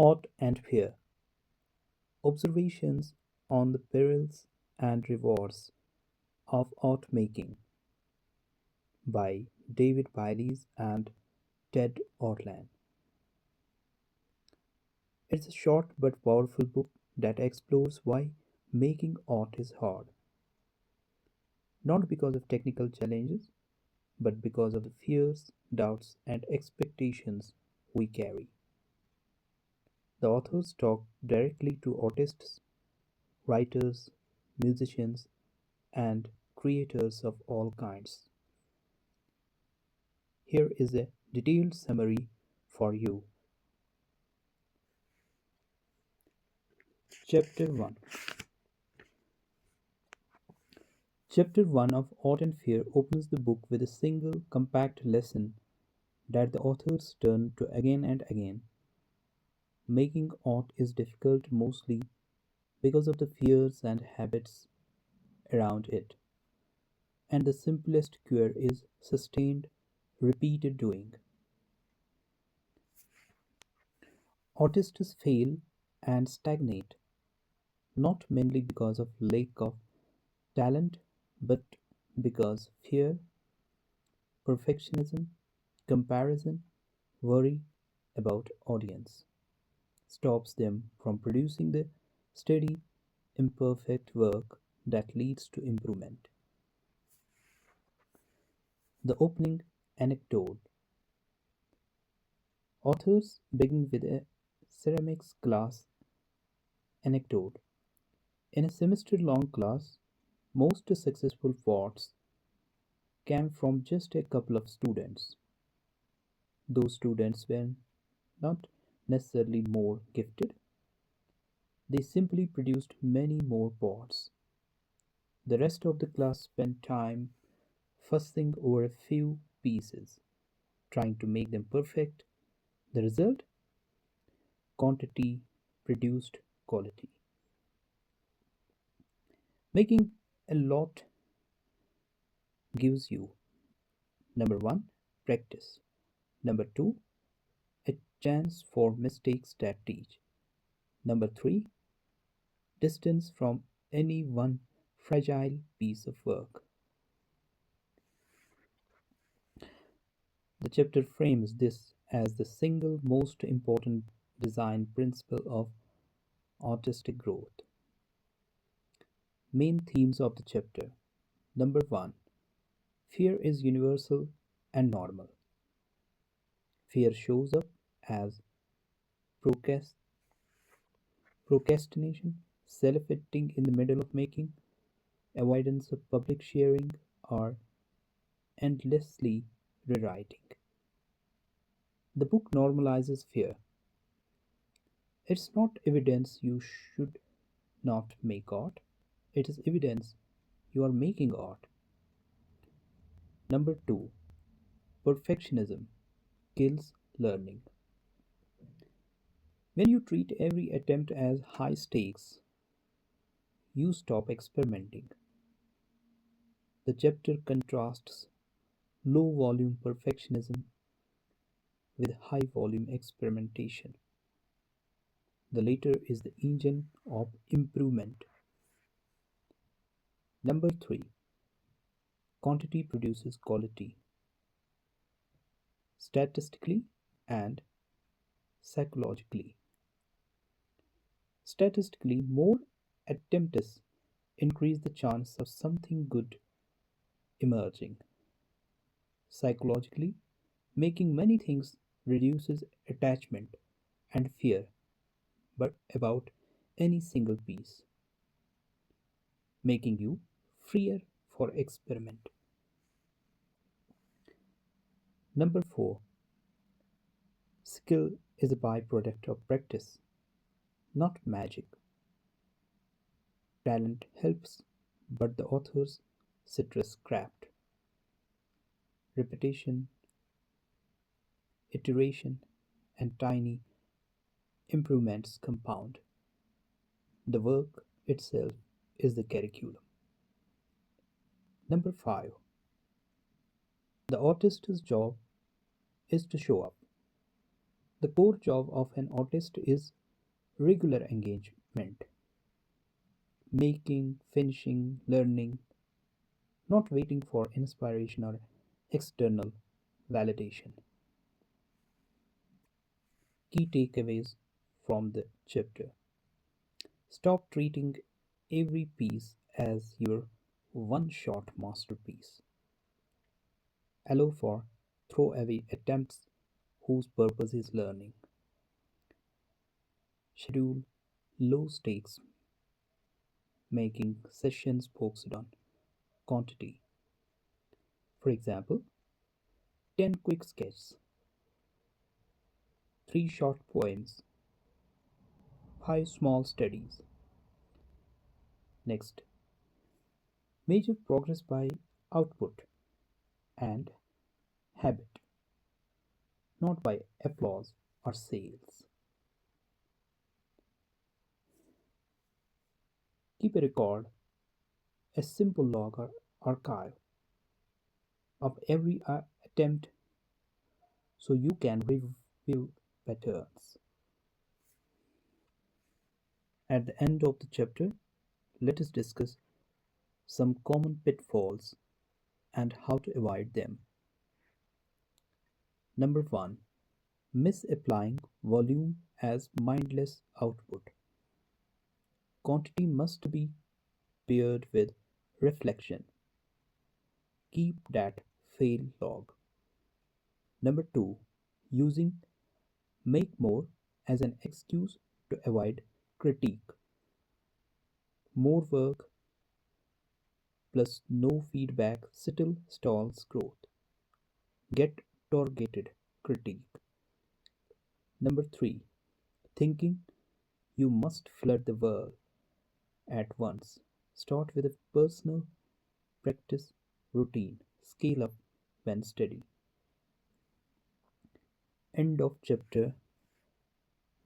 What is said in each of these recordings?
Art and Fear: Observations on the Perils and Rewards of Art Making by David Bayles and Ted Orland. It's a short but powerful book that explores why making art is hard, not because of technical challenges, but because of the fears, doubts, and expectations we carry. The authors talk directly to artists, writers, musicians, and creators of all kinds. Here is a detailed summary for you. Chapter 1. Chapter 1 of Art and Fear opens the book with a single, compact lesson that the authors turn to again and again. Making art is difficult mostly because of the fears and habits around it, and the simplest cure is sustained, repeated doing. Artists fail and stagnate, not mainly because of lack of talent, but because fear, perfectionism, comparison, worry about audience stops them from producing the steady, imperfect work that leads to improvement. The opening anecdote: authors begin with a ceramics class anecdote. In a semester long class, most successful pots came from just a couple of students. Those students were not necessarily more gifted, they simply produced many more pots. The rest of the class spent time fussing over a few pieces, trying to make them perfect. The result: quantity produced quality. Making a lot gives you: number one, practice; number two, a chance for mistakes that teach; number three, distance from any one fragile piece of work. The chapter frames this as the single most important design principle of artistic growth. Main themes of the chapter: number one, fear is universal and normal. Fear shows up as procrast- procrastination, self editing in the middle of making, avoidance of public sharing, or endlessly rewriting. The book normalizes fear. It's not evidence you should not make art, it is evidence you are making art. Number two, perfectionism kills learning. When you treat every attempt as high stakes, you stop experimenting. The chapter contrasts low volume perfectionism with high volume experimentation. The latter is the engine of improvement. Number three, quantity produces quality, statistically and psychologically. Statistically, more attempts increase the chance of something good emerging. Psychologically, making many things reduces attachment and fear but about any single piece, making you freer for experiment. Number 4, skill is a byproduct of practice, not magic. Talent helps, but the author's citrus scrapped. Repetition, iteration, and tiny improvements compound. The work itself is the curriculum. Number 5, the artist's job is to show up. The core job of an artist is regular engagement, making, finishing, learning, not waiting for inspiration or external validation. Key takeaways from the chapter: stop treating every piece as your one shot masterpiece. Allow for throwaway attempts whose purpose is learning. Schedule low stakes making sessions focused on quantity. For example, 10 quick sketches, 3 short poems, 5 small studies. Next, measure progress by output and habit, not by applause or sales. Keep a record, a simple log or archive of every attempt so you can review patterns. At the end of the chapter, let us discuss some common pitfalls and how to avoid them. Number 1, misapplying volume as mindless output. Quantity must be paired with reflection. Keep that fail log. Number 2, using make more as an excuse to avoid critique. More work plus no feedback still stalls growth. Get targeted critique. Number 3, thinking you must flood the world at once. Start with a personal practice routine. Scale up when steady. End of chapter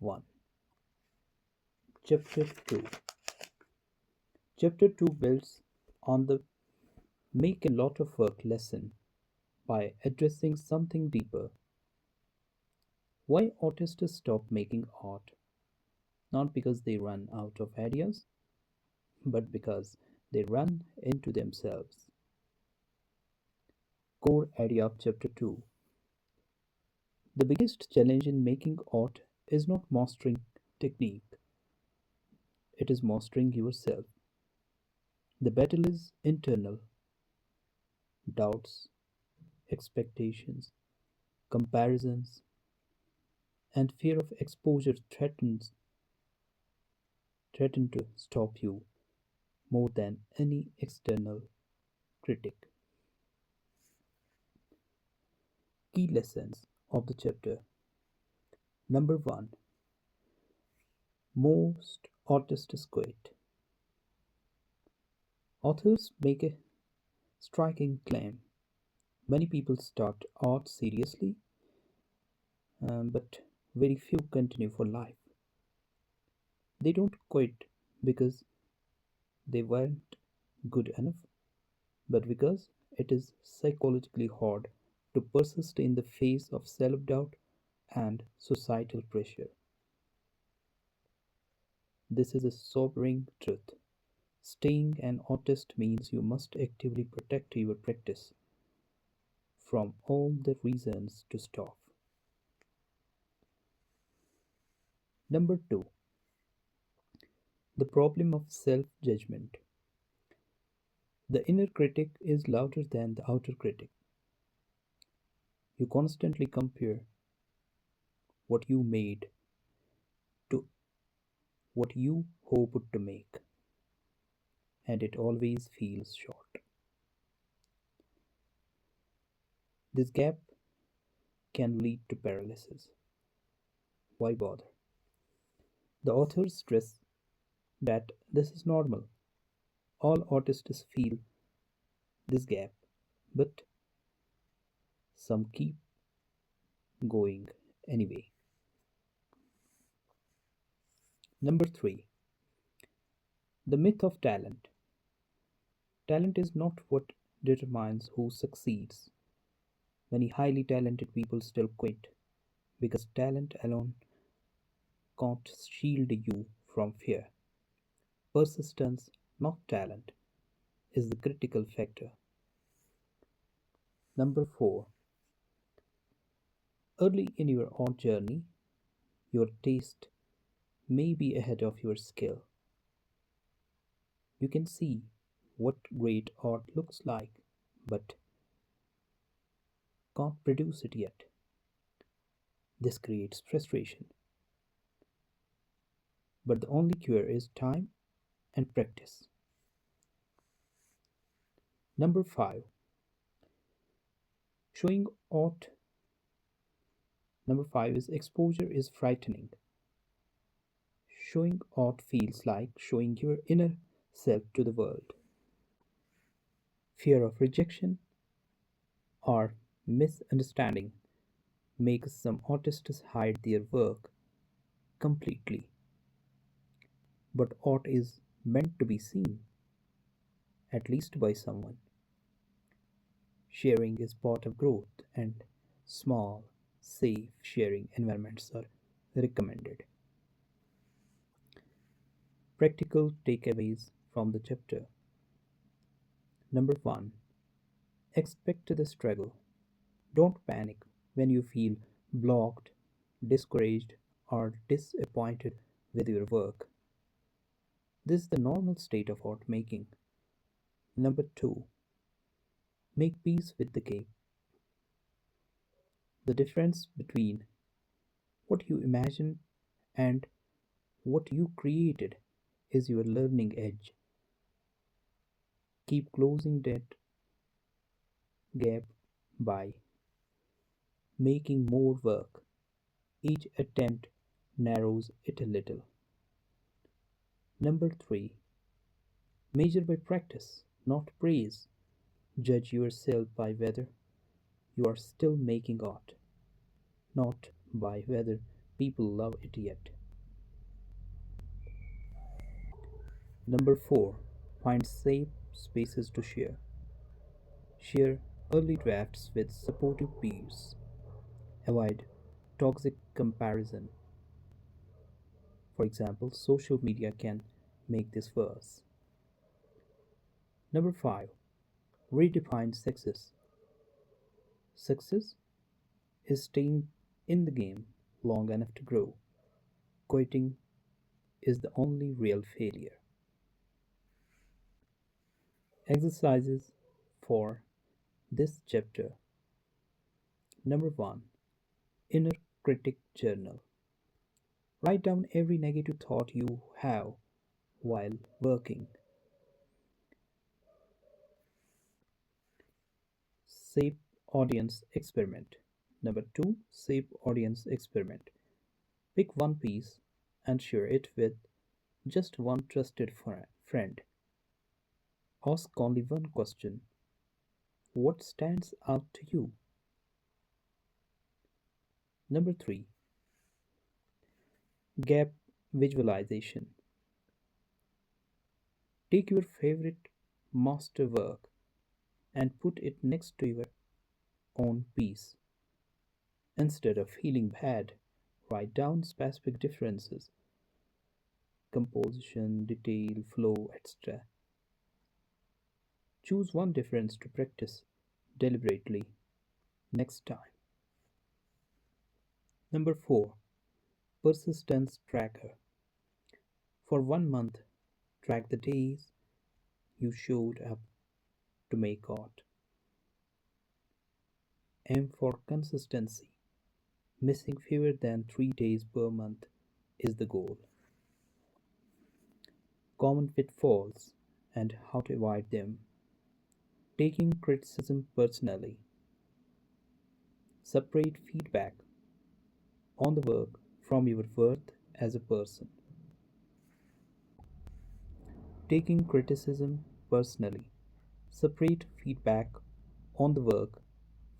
1. Chapter 2. Chapter 2 builds on the make a lot of work lesson by addressing something deeper. Why artists stop making art? Not because they run out of ideas, but because they run into themselves. Core idea of chapter 2. The biggest challenge in making art is not mastering technique, it is mastering yourself. The battle is internal: doubts, expectations, comparisons, and fear of exposure threaten to stop you more than any external critic. Key lessons of the chapter. Number 1, most artists quit. Authors make a striking claim. Many people start art seriously, but very few continue for life. They don't quit because they weren't good enough, but because it is psychologically hard to persist in the face of self doubt and societal pressure. This is a sobering truth. Staying an artist means you must actively protect your practice from all the reasons to stop. Number 2, the problem of self judgment. The inner critic is louder than the outer critic. You constantly compare what you made to what you hoped to make, and it always feels short. This gap can lead to paralysis. Why bother? The authors stress that this is normal. All artists feel this gap, but some keep going anyway. Number 3, the myth of talent. Talent is not what determines who succeeds. Many highly talented people still quit. because talent alone can't shield you from fear. Persistence, not talent, is the critical factor. Number 4. Early in your art journey, your taste may be ahead of your skill. You can see what great art looks like, but can't produce it yet. This creates frustration. But the only cure is time and practice. Number 5. Showing art. Number 5 is exposure is frightening. Showing art feels like showing your inner self to the world. Fear of rejection or misunderstanding makes some artists hide their work completely. But art is meant to be seen, at least by someone. Sharing is part of growth, and small, safe sharing environments are recommended. Practical takeaways from the chapter. Number 1. Expect the struggle. Don't panic when you feel blocked, discouraged, or disappointed with your work. This is the normal state of art making. Number 2. Make peace with the game. The difference between what you imagine and what you created is your learning edge. Keep closing that gap by making more work. Each attempt narrows it a little. Number 3. Measure by practice, not praise. Judge yourself by whether you are still making art, not by whether people love it yet. Number 4. Find safe spaces to share. Share early drafts with supportive peers. Avoid toxic comparison. For example, social media can make this worse. Number 5. Redefine success. Success is staying in the game long enough to grow. Quitting is the only real failure. Exercises for this chapter. Number 1. Inner critic journal. Write down every negative thought you have while working. Safe audience experiment. Number 2. Safe audience experiment. Pick one piece and share it with just one trusted friend. Ask only one question. What stands out to you? Number 3. Gap visualization. Take your favorite masterwork and put it next to your own piece. Instead of feeling bad, write down specific differences: composition, detail, flow, etc. Choose one difference to practice deliberately next time. Number 4. Persistence tracker. For 1 month, track the days you showed up to make art. Aim for consistency. Missing fewer than 3 days per month is the goal. Common pitfalls and how to avoid them. Taking criticism personally. Separate feedback on the work from your worth as a person. Taking criticism personally. Separate feedback on the work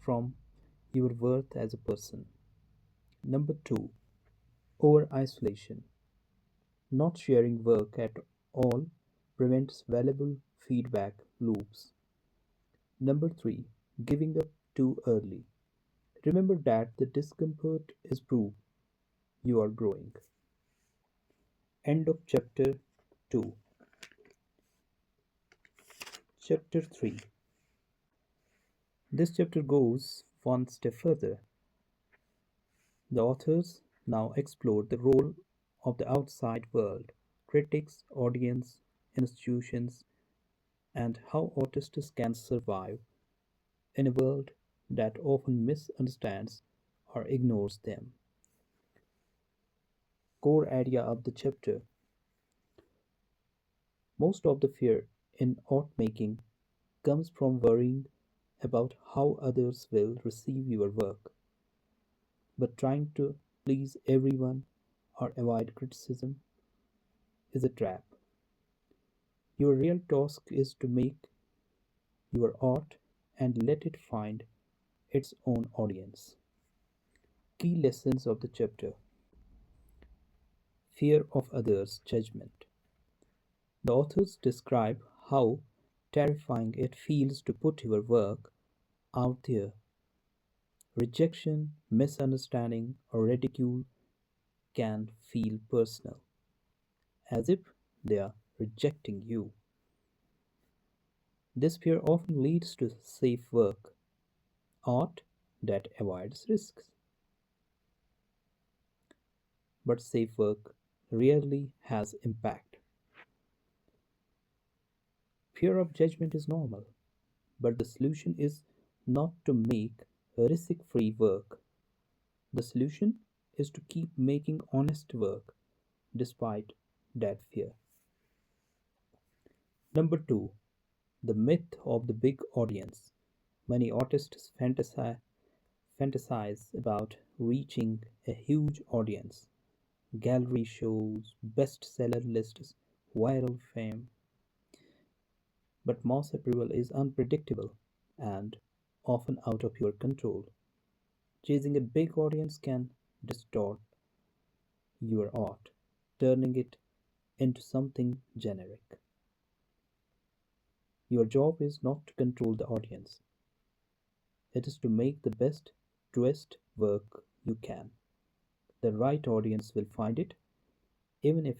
from your worth as a person. Number 2. Over isolation. Not sharing work at all prevents valuable feedback loops. Number 3. Giving up too early. Remember that the discomfort is proof you are growing. End of chapter 2. Chapter 3. This chapter goes one step further. The authors now explore the role of the outside world, critics, audience, institutions, and how artists can survive in a world that often misunderstands or ignores them. Core idea of the chapter. Most of the fear in art making comes from worrying about how others will receive your work, but trying to please everyone or avoid criticism is a trap. Your real task is to make your art and let it find its own audience. Key lessons of the chapter. Fear of others' judgment. The authors describe how terrifying it feels to put your work out there. Rejection, misunderstanding, or ridicule can feel personal, as if they are rejecting you. This fear often leads to safe work, art that avoids risks. But safe work rarely has impact. Fear of judgment is normal, but the solution is not to make risk free work. The solution is to keep making honest work despite that fear. Number two, the myth of the big audience. Many artists fantasize about reaching a huge audience, gallery shows, bestseller lists, viral fame. But mass approval is unpredictable and often out of your control. Chasing a big audience can distort your art, turning it into something generic. Your job is not to control the audience, it is to make the best, truest work you can. The right audience will find it, even if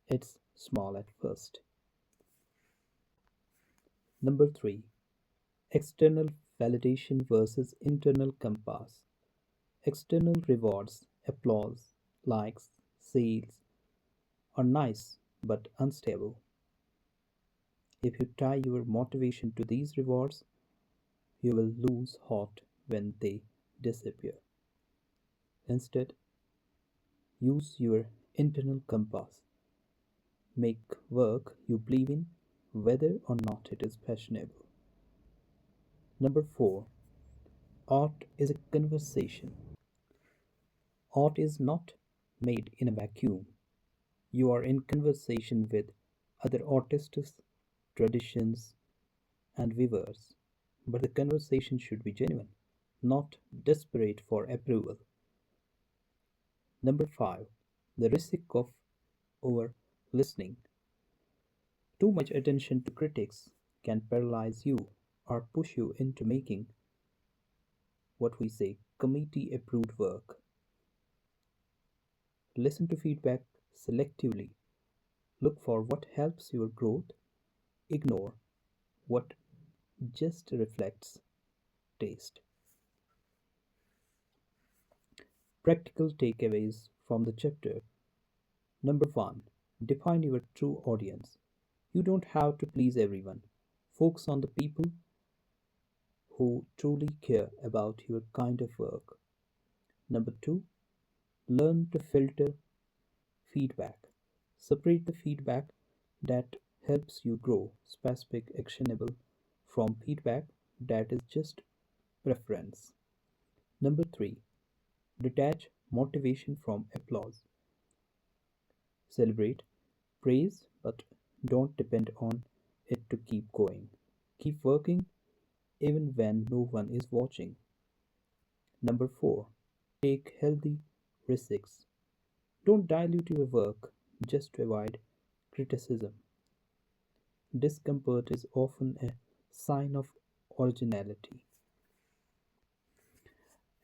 it's small at first. Number three, external validation versus internal compass. External rewards, applause, likes, sales are nice but unstable. If you tie your motivation to these rewards, you will lose heart when they disappear. Instead, use your internal compass. Make work you believe in, whether or not it is fashionable. Number four, art is a conversation. Art is not made in a vacuum. You are in conversation with other artists, traditions, and viewers. But the conversation should be genuine, not desperate for approval. Number five, the risk of over listening. Too much attention to critics can paralyze you or push you into making what we say committee approved work. Listen to feedback selectively. Look for what helps your growth. Ignore what just reflects taste. Practical takeaways from the chapter. Number one, define your true audience. You don't have to please everyone. Focus on the people who truly care about your kind of work. Number two, learn to filter feedback. Separate the feedback that helps you grow, specific, actionable, from feedback that is just preference. Number three, detach motivation from applause. Celebrate, praise, but don't depend on it to keep going. Keep working even when no one is watching. Number four, take healthy risks. Don't dilute your work just to avoid criticism. Discomfort is often a sign of originality.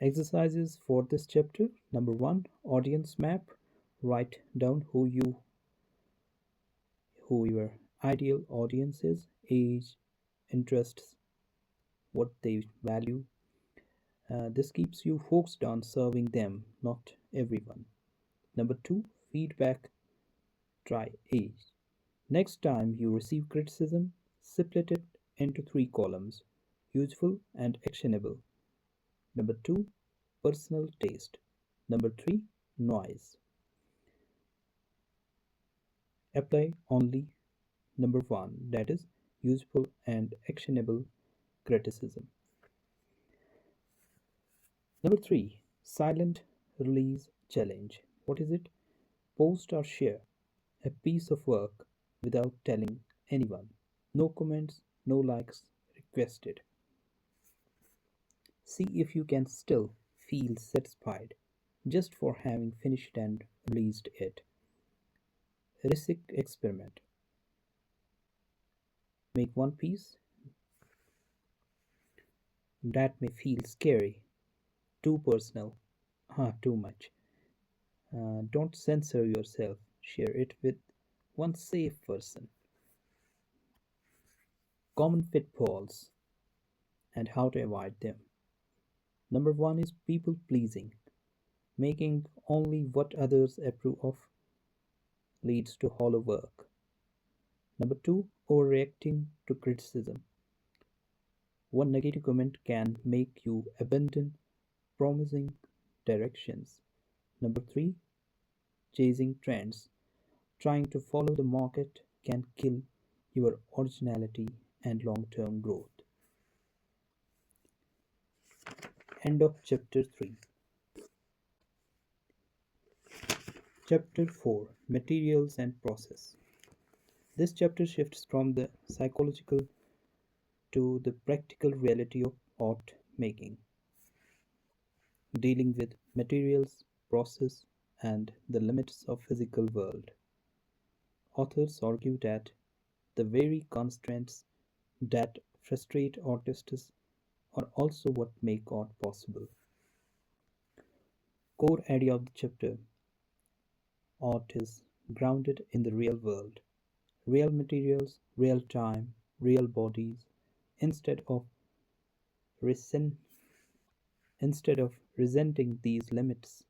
Exercises for this chapter. Number one, audience map. Write down who your ideal audience is, age, interests, what they value. This keeps you focused on serving them, not everyone. Number two, feedback. Try age. Next time you receive criticism, split it into three columns: useful and actionable. Number two, personal taste. Number three, noise. Apply only number one, that is, useful and actionable criticism. Number three, silent release challenge. What is it? Post or share a piece of work without telling anyone. No comments, no likes requested. See if you can still feel satisfied just for having finished and released it. Risk experiment. Make one piece that may feel scary, too personal, too much. Don't censor yourself. Share it with one safe person. Common pitfalls and how to avoid them. Number one is people pleasing. Making only what others approve of leads to hollow work. Number two, overreacting to criticism. One negative comment can make you abandon promising directions. Number three, chasing trends. Trying to follow the market can kill your originality and long term growth. End of chapter 3. Chapter 4, Materials and Process. This chapter shifts from the psychological to the practical reality of art making, dealing with materials, process, and the limits of physical world. Authors argue that the very constraints that frustrate artists are also what make art possible. Core idea of the chapter: art is grounded in the real world, real materials, real time, real bodies. Instead of resent, instead of resenting these limits,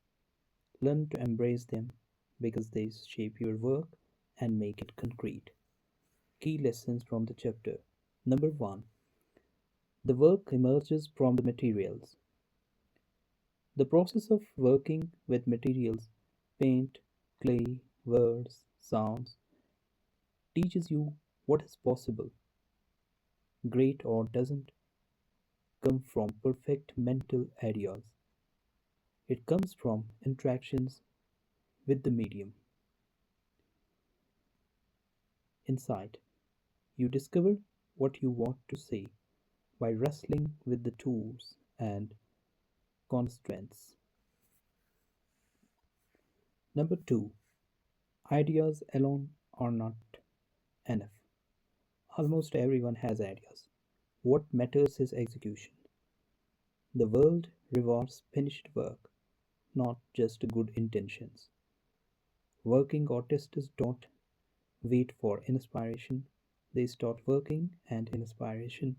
learn to embrace them because they shape your work and make it concrete. Key lessons from the chapter. Number one, the work emerges from the materials. The process of working with materials, paint, clay, words, sounds, teaches you what is possible. Great art doesn't come from perfect mental ideas, it comes from interactions with the medium. Insight: you discover what you want to say by wrestling with the tools and constraints. Number two, ideas alone are not enough. Almost everyone has ideas. What matters is execution. The world rewards finished work, not just good intentions. Working artists don't wait for inspiration, they start working, and inspiration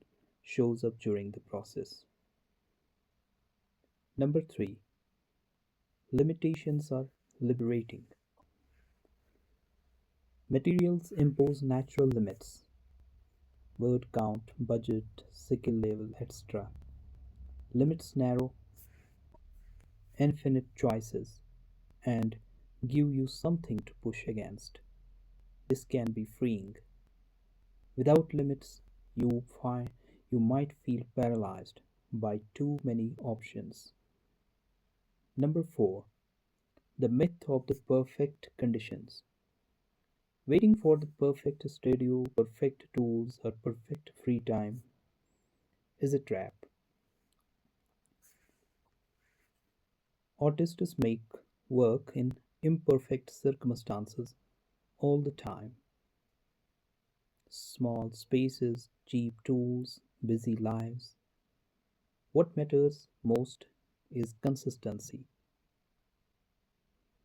shows up during the process. Number three, limitations are liberating. Materials impose natural limits: word count, budget, skill level, etc. Limits narrow infinite choices and give you something to push against. This can be freeing. Without limits, you might feel paralyzed by too many options. Number 4, the myth of the perfect conditions. Waiting for the perfect studio, perfect tools, or perfect free time is a trap. Artists make work in imperfect circumstances all the time: small spaces, cheap tools, busy lives. What matters most is consistency,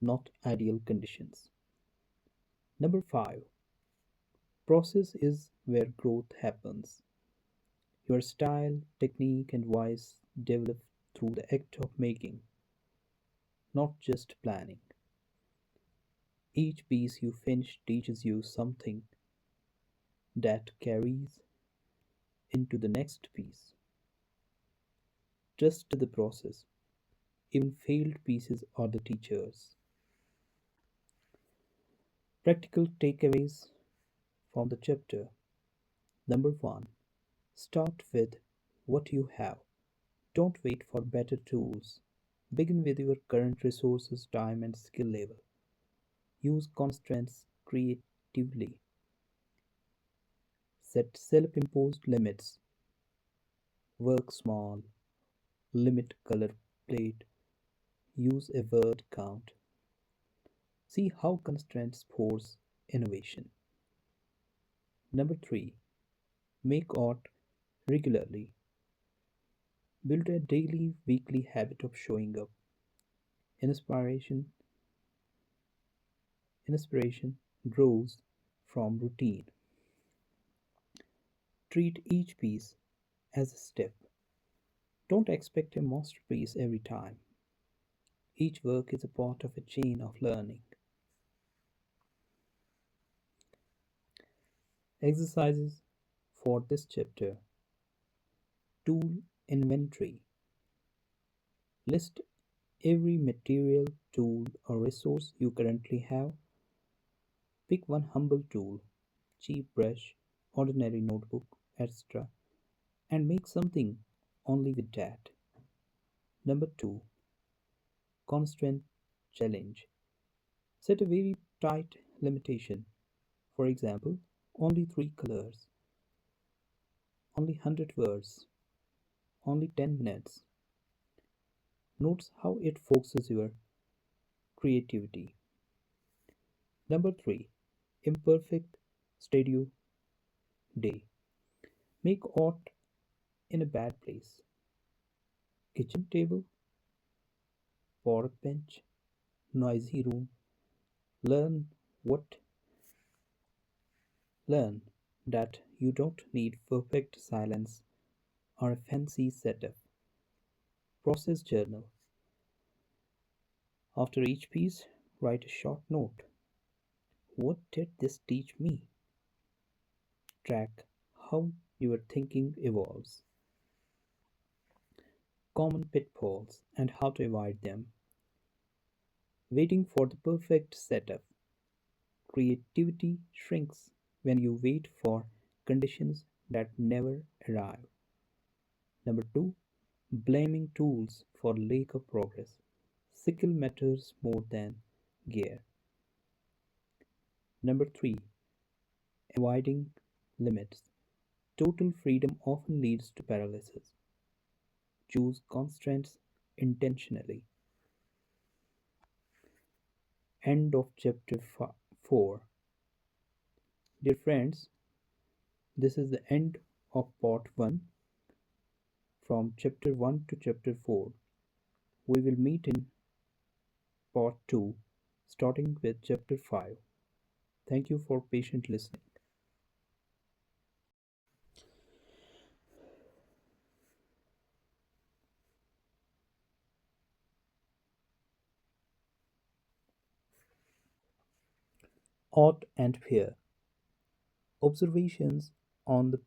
not ideal conditions. Number 5, process is where growth happens. Your style, technique, and voice develop through the act of making, not just planning. Each piece you finish teaches you something that carries into the next piece. Trust the process. Even failed pieces are the teachers. Practical takeaways from the chapter. Number 1, start with what you have. Don't wait for better tools. Begin with your current resources, time, and skill level. Use constraints creatively. Set self imposed limits. Work small. Limit color plate. Use a word count. See how constraints force innovation. Number 3, make art regularly. Build a daily, weekly habit of showing up. Inspiration Inspiration grows from routine. Treat each piece as a step. Don't expect a masterpiece every time. Each work is a part of a chain of learning. Exercises for this chapter. Tool inventory. List every material, tool, or resource you currently have. Pick one humble tool, cheap brush, ordinary notebook, etc., and make something only with that. Number 2, constraint challenge. Set a very tight limitation. For example, only 3 colors, only 100 words, only 10 minutes. Notes how it focuses your creativity. Number 3, imperfect studio day. Make art in a bad place. Kitchen table, park bench, noisy room. Learn what Learn that you don't need perfect silence or a fancy setup. Process journal. After each piece, write a short note. What did this teach me? Track how your thinking evolves. Common pitfalls and how to avoid them. Waiting for the perfect setup. Creativity shrinks when you wait for conditions that never arrive. Number 2, blaming tools for lack of progress. Skill matters more than gear. Number 3, avoiding limits. Total freedom often leads to paralysis. Choose constraints intentionally. End of chapter 4. Dear friends, this is the end of part 1 from chapter 1 to chapter 4. We will meet in part 2 starting with chapter 5. Thank you for patient listening. Art and fear. Observations on the